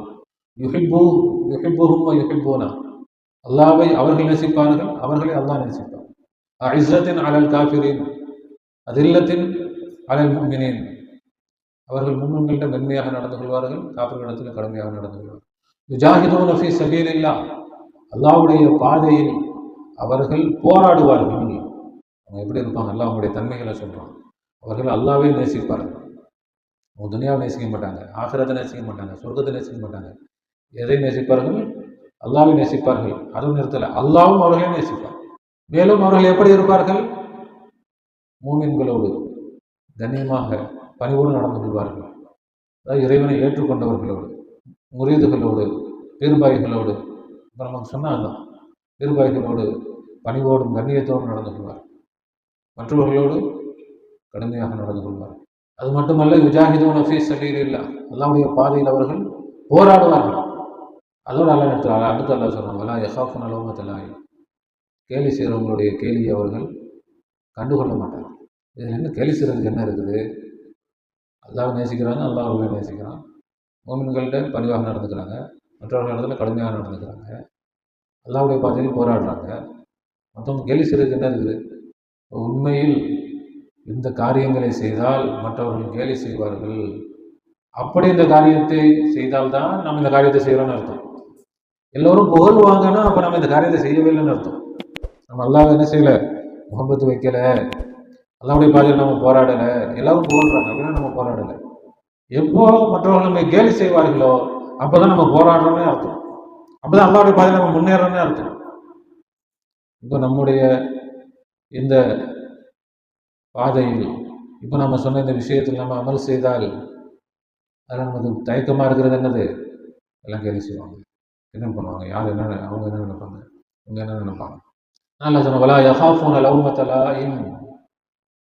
யுஹிப்புஹும் வ யுஹிப்பூனா, அல்லாஹ்வை அவர்கள் நேசிப்பார்கள், அவர்களை அல்லாஹ் நேசிப்பார். அஇஸ்ஸத்தின் அலல் காஃபிரின், அதில்லத்தின் அலல் முஃமினீன், அவர்கள் முஃமின்களிடம் மென்மையாக நடந்து கொள்வார்கள், காஃபிர்களிடத்தில் கடுமையாக நடந்து கொள்வார்கள். யுஜாஹிதூன ஃபீ சபீலில்லாஹ், அல்லாஹ்வுடைய பாதையில் அவர்கள் போராடுவார்கள். அவங்க எப்படி இருப்பாங்க? அல்லாஹ் அவங்களுடைய தன்மைகளை சொல்றான். அவர்கள் அல்லாஹ்வை நேசிப்பார்கள். அவங்க துனியாவை நேசிக்க மாட்டாங்க, ஆகிரத்தை நேசிக்க மாட்டாங்க, சொர்க்கத்தை நேசிக்க மாட்டாங்க. எதை நேசிப்பார்கள்? அல்லாஹ்வை நேசிப்பார்கள். அதுவும் நிறுத்தலை, அல்லாஹ்வும் அவர்களை நேசிப்பார். மேலும் அவர்கள் எப்படி இருப்பார்கள்? மூமின்களோடு கண்ணியமாக பணிவோடு நடந்து கொள்வார்கள். அதாவது இறைவனை ஏற்றுக்கொண்டவர்களோடு, முரீதுகளோடு, பேருபாய்களோடு, இப்போ நமக்கு சொன்னால் அதுதான், பேருபாய்களோடு பணிவோடும் கண்ணியத்தோடு நடந்து கொள்வார். மற்றவர்களோடு கடுமையாக நடந்து கொள்வார். அது மட்டுமல்ல, யுஜாஹிதூன ஃபீ சபீலில்லாஹ், அல்லாஹ்வுடைய பாதையில் அவர்கள் போராடுவார்கள். அதோடு அடுத்து அல்லாஹ் சொல்றாங்க, வலா யஹாஃபுன லௌமத லாயிம், கேலி செய்கிறவங்களுடைய கேலியை அவர்கள் கண்டுகொள்ள மாட்டார்கள். இதில் என்ன கேலி செய்கிறதுக்கு என்ன இருக்குது? அல்லாஹ்வை நேசிக்கிறாங்க, அல்லாஹ் அவர்களை நேசிக்கிறான். மோமின்கள்கிட்ட பணிவாக நடந்துக்கிறாங்க, மற்றவர்கள் இடத்துல கடுமையாக நடந்துக்கிறாங்க, அல்லாஹ்வுடைய பாதையில் போராடுறாங்க. மற்றவங்க கேலி செய்யறதுக்கு என்ன இருக்குது? உண்மையில் இந்த காரியங்களை செய்தால் மற்றவர்கள் கேலி செய்வார்கள். அப்படி இந்த காரியத்தை செய்தால்தான் நம்ம இந்த காரியத்தை செய்கிறோம்னு அர்த்தம். எல்லோரும் புகழ்வாங்கன்னா அப்போ நம்ம இந்த காரியத்தை செய்யவே இல்லைன்னு அர்த்தம். நம்ம அல்லாஹ் என்ன செய்யலை, முகப்பத்து வைக்கல, அல்லாஹ்வுடைய பாதையில் நம்ம போராடலை, எல்லாரும் புகழ்றாங்க அப்படின்னா நம்ம போராடலை. எப்போ மற்றவர்கள் நம்ம கேலி செய்வார்களோ அப்போதான் நம்ம போராடுறோம்னே அர்த்தம். அப்போதான் அல்லாஹ்வுடைய பாதையில் நம்ம முன்னேறோம்னே அர்த்தம். இப்போ நம்முடைய இந்த பாதையில் இப்போ நம்ம சொன்ன இந்த விஷயத்தில் நம்ம அமல் செய்தால் அதில் நமக்கு தயக்கமாக இருக்கிறது என்னது? எல்லாம் கேலி செய்வாங்க, என்ன பண்ணுவாங்க, யார் என்ன, அவங்க என்ன நினைப்பாங்க, அவங்க என்ன நினைப்பாங்க. நல்லா சொன்னவலா யஹாஃபூன லௌமத லாயிம்,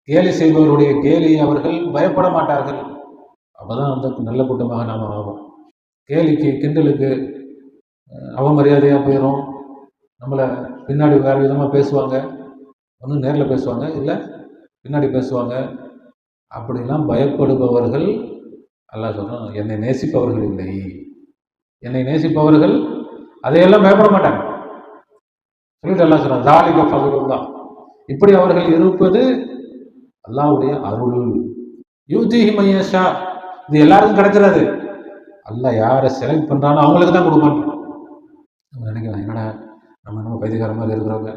கேலி செய்பவருடைய கேலியை அவர்கள் பயப்பட மாட்டார்கள். அப்போதான் அந்த நல்ல கூட்டமாக நாம் ஆகும். கேலிக்கு கிண்டலுக்கு அவமரியாதையாக போயிடும். நம்மளை பின்னாடி வேறு விதமாக பேசுவாங்க, ஒன்று நேரில் பேசுவாங்க, இல்லை பின்னாடி பேசுவாங்க. அப்படிலாம் பயப்படுபவர்கள் அல்லாஹ் சொல்றான், என்னை நேசிப்பவர்கள் இல்லை. என்னை நேசிப்பவர்கள் அதையெல்லாம் பயப்பட மாட்டாங்க சொல்லிட்டு அல்லாஹ் சொல்றான், ஜாலிக ஃபதுலுல்லாஹ், இப்படி அவர்கள் இருப்பது அல்லாஹ்வுடைய அருள். யூதிஹி மய்யஷா, இது எல்லாருக்கும் கிடைக்கிறது. அல்லாஹ் யாரை செலக்ட் பண்றானோ அவங்களுக்கு தான் கொடுப்பான். நம்ம நினைக்கலாம், என்னடா நம்ம பைத்தியக்கார மாதிரி இருக்கிறவங்க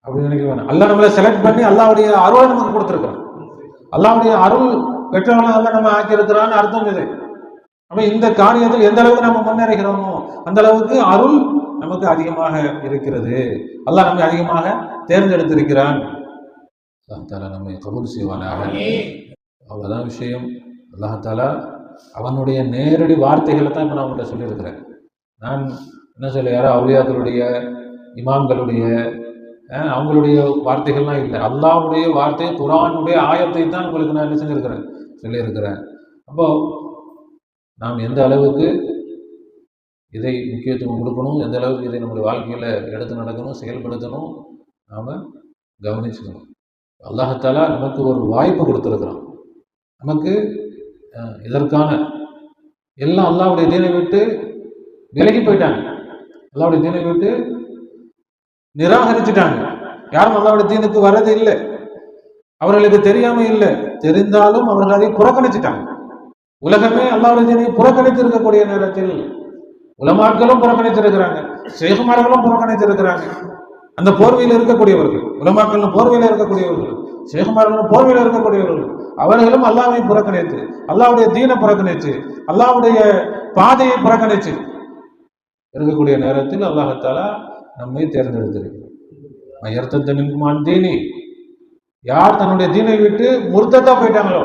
அப்படின்னு நினைக்க வேணாம். அல்லாஹ் நம்மளை செலக்ட் பண்ணி அல்லாஹ்வுடைய அருளை நமக்கு கொடுத்துருக்கிறான். அல்லாஹ்வுடைய அருள் பெற்றவங்க அல்லாஹ் நம்ம ஆக்கியிருக்கிறான்னு அர்த்தம் இது. அப்ப இந்த காரியத்தில் எந்த அளவுக்கு நம்ம முன்னேறுகிறோமோ அந்த அளவுக்கு அருள் நமக்கு அதிகமாக இருக்கிறது. அல்லாஹ் நம்மை அதிகமாக தேர்ந்தெடுத்திருக்கிறான். அல்லாஹ் தாலா நம்மை கபூல் செய்வானாக. அவ்வளவுதான் விஷயம். அல்லாஹ் தாலா அவனுடைய நேரடி வார்த்தைகளை தான் இப்போ நான் உங்கள்கிட்ட சொல்லியிருக்கிறேன். நான் என்ன சொல்ல, யாரோ அவுலியாக்களுடைய இமாம்களுடைய அவங்களுடைய வார்த்தைகள்லாம் இல்லை, அல்லாஹ்வுடைய வார்த்தை, குர்ஆனுடைய ஆயத்தை தான் உங்களுக்கு நான் என்ன செஞ்சிருக்கிறேன், சொல்லியிருக்கிறேன். அப்போ நாம் எந்த அளவுக்கு இதை முக்கியத்துவம் கொடுக்கணும், எந்த அளவுக்கு இதை நம்முடைய வாழ்க்கையில் எடுத்து நடக்கணும், செயல்படுத்தணும், நாம் கவனிச்சுக்கணும். அல்லாஹ் தஆலா நமக்கு ஒரு வாய்ப்பு கொடுத்துருக்குறான். நமக்கு இதற்கான எல்லாம் அல்லாஹ்வுடைய தீனை விட்டு விலகி போயிட்டாங்க, அல்லாஹ்வுடைய தீனை விட்டு நிராகரிச்சுட்டாங்க. யாரும் அல்லாஹ்வுடைய தீனுக்கு வர்றது இல்லை, அவர்களுக்கு தெரியாம இல்லை, தெரிந்தாலும் அவர்கள் அதை புறக்கணிச்சுட்டாங்க. உலகமே அல்லாஹ்வுடைய தீனை புறக்கணித்து இருக்கக்கூடிய நேரத்தில் உலமாக்களும் புறக்கணித்திருக்கிறாங்க, ஷேகுமார்களும் புறக்கணித்திருக்கிறாங்க. அந்த போர்வையில் இருக்கக்கூடியவர்கள், உலமாக்களும் போர்வையில் இருக்கக்கூடியவர்கள், ஷேகுமார்களும் போர்வையில் இருக்கக்கூடியவர்கள், அவர்களும் அல்லாஹ்வை புறக்கணித்து, அல்லாஹ்வுடைய தீனை புறக்கணித்து, அல்லாஹ்வுடைய பாதையை புறக்கணித்து இருக்கக்கூடிய நேரத்தில் அல்லாஹ் தஆலா நம்மை தேர்ந்தெடுத்திருக்கிறார். தீனி, யார் தன்னுடைய தீனை விட்டு முர்த்ததா போயிட்டாங்களோ,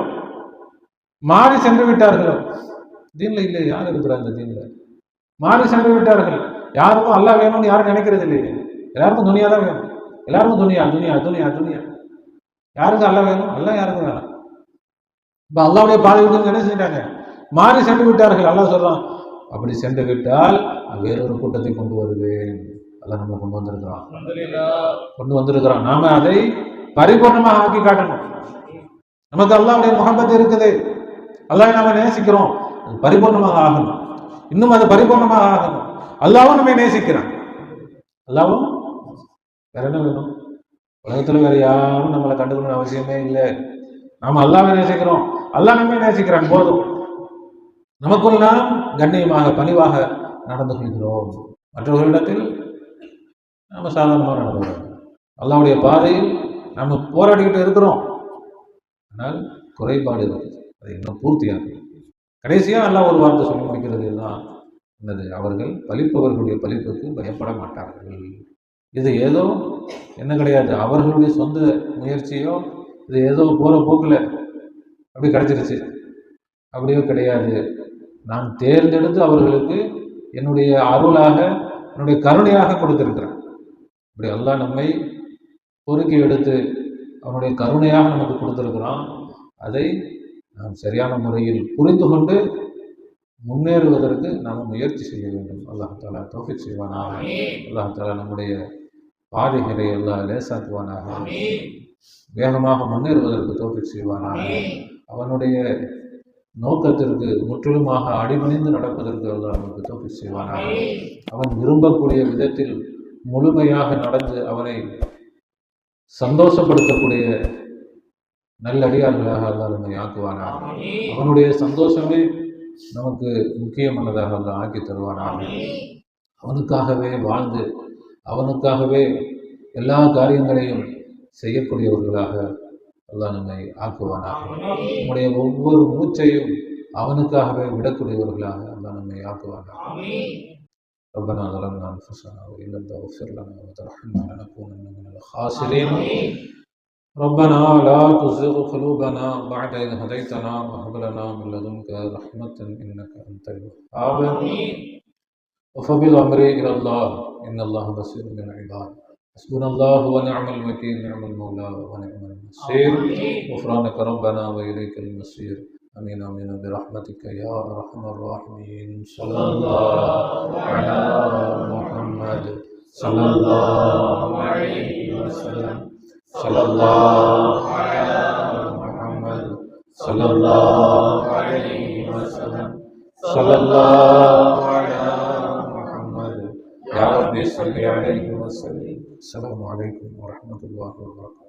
மாறி சென்று விட்டார்களோ, தீன்ல இல்லை, யார் இருக்கிறார் இந்த தீன்ல, மாறி சென்று விட்டார்கள். யாருக்கும் அல்லாஹ் வேணும்னு யாரும் நினைக்கிறது இல்லையே, எல்லாருக்கும் துனியா தான் வேணும், எல்லாருக்கும் துனியா துனியா துனியா துனியா. யாருக்கும் அல்லாஹ் வேணும், அல்லாஹ் யாருக்கும் வேணும். இப்ப அல்லாஹ்வுடைய பாதை விட்டு என்ன செஞ்சிட்டாங்க, மாறி சென்று விட்டார்கள். அல்லாஹ் சொல்றான், அப்படி சென்று விட்டால் வேறொரு கூட்டத்தை கொண்டு வருவேன். அல்லாஹ் நம்ம கொண்டு வந்திருக்கிறான். நாம அதை பரிபூர்ணமாக ஆக்கி காட்டணும். நமக்கு அல்லாஹ்வுடைய முஹப்பத் இருக்குது, அல்லாஹ்வை நாம நேசிக்கிறோம், அது பரிபூர்ணமாக ஆகணும். இன்னும் அது பரிபூர்ணமாக ஆகணும். அல்லாஹ்வும் நம்மை நேசிக்கிறான். அல்லாஹ்வும் வேற என்ன வேணும்? உலகத்துல வேற யாரும் நம்மளை கண்டுக்கணும்னு அவசியமே இல்லை. நாம அல்லாஹ்வை நேசிக்கிறோம், அல்லாஹ் நம்மை நேசிக்கிறான், போதும். நமக்குள் நாம் கண்ணியமாக பணிவாக நடந்து கொள்கிறோம். மற்றவர்களிடத்தில் நம்ம சாதாரணமாக நடந்துக்கிறோம். அல்லாஹ்வுடைய பாதையில் நம்ம போராடிக்கிட்டு இருக்கிறோம், ஆனால் குறைபாடு இருக்குது, அதை இன்னும் பூர்த்தியாகும். கடைசியாக அல்லாஹ் ஒரு வார்த்தை சொல்லி முடிக்கிறது தான் என்னது, அவர்கள் பலிப்பவர்களுடைய பலிப்புக்கு பயப்பட மாட்டார்கள். இது ஏதோ என்ன கிடையாது, அவர்களுடைய சொந்த முயற்சியோ, இது ஏதோ போகிற போக்கில் அப்படி கிடைச்சிருச்சு அப்படியோ கிடையாது. நான் தேர்ந்தெடுத்து அவர்களுக்கு என்னுடைய அருளாக, என்னுடைய கருணையாக கொடுத்திருக்கிறேன். இப்படி அல்லாஹ் நம்மை பொறுக்கி எடுத்து அவனுடைய கருணையாக நமக்கு கொடுத்திருக்கிறான். அதை நாம் சரியான முறையில் புரிந்து கொண்டு முன்னேறுவதற்கு நாம் முயற்சி செய்ய வேண்டும். அல்லாஹ் தஆலா தௌஃபீக் செய்வானாக. அல்லாஹ் தஆலா நம்முடைய பாதைகளை அல்லாஹ் லேசாக்குவானாக. வேகமாக முன்னேறுவதற்கு தௌஃபீக் செய்வானாக. அவனுடைய நோக்கத்திற்கு முற்றிலுமாக அடிபணிந்து நடப்பதற்கு அல்லாஹ் நமக்கு தௌஃபீக் செய்வானாக. அவன் விரும்பக்கூடிய விதத்தில் முழுமையாக நடந்து அவனை சந்தோஷப்படுத்தக்கூடிய நல்லடியார்களாக அல்லாஹ் நம்மை ஆக்குவானாக. அவனுடைய சந்தோஷமே நமக்கு முக்கியமானதாக அல்லாஹ் ஆக்கி தருவானாக. அவனுக்காகவே வாழ்ந்து அவனுக்காகவே எல்லா காரியங்களையும் செய்யக்கூடியவர்களாக அல்லாஹ் நம்மை ஆக்குவானாக. நம்முடைய ஒவ்வொரு மூச்சையும் அவனுக்காகவே விடக்கூடியவர்களாக அல்லாஹ் நம்மை ஆக்குவானாக. ربنا ظلمنا أنفسنا وإن لم تغفر لنا وترحمنا لنكونن من الخاسرين. ربنا لا تزغ قلوبنا بعد إذ هديتنا وهب لنا من لدنك رحمة إنك أنت الوهاب. وفوض أمري إلى الله إن الله بصير بالعباد. حسبنا الله ونعم الوكيل نعم المولى ونعم النصير. غفرانك ربنا وإليك المصير. آمين آمين برحمتك يا أرحم الراحمين. صلى الله على محمد صلى الله عليه وسلم. صلى الله على محمد صلى الله عليه وسلم. صلى الله على محمد يا رب صل عليه وسلم. السلام عليكم ورحمة الله وبركاته.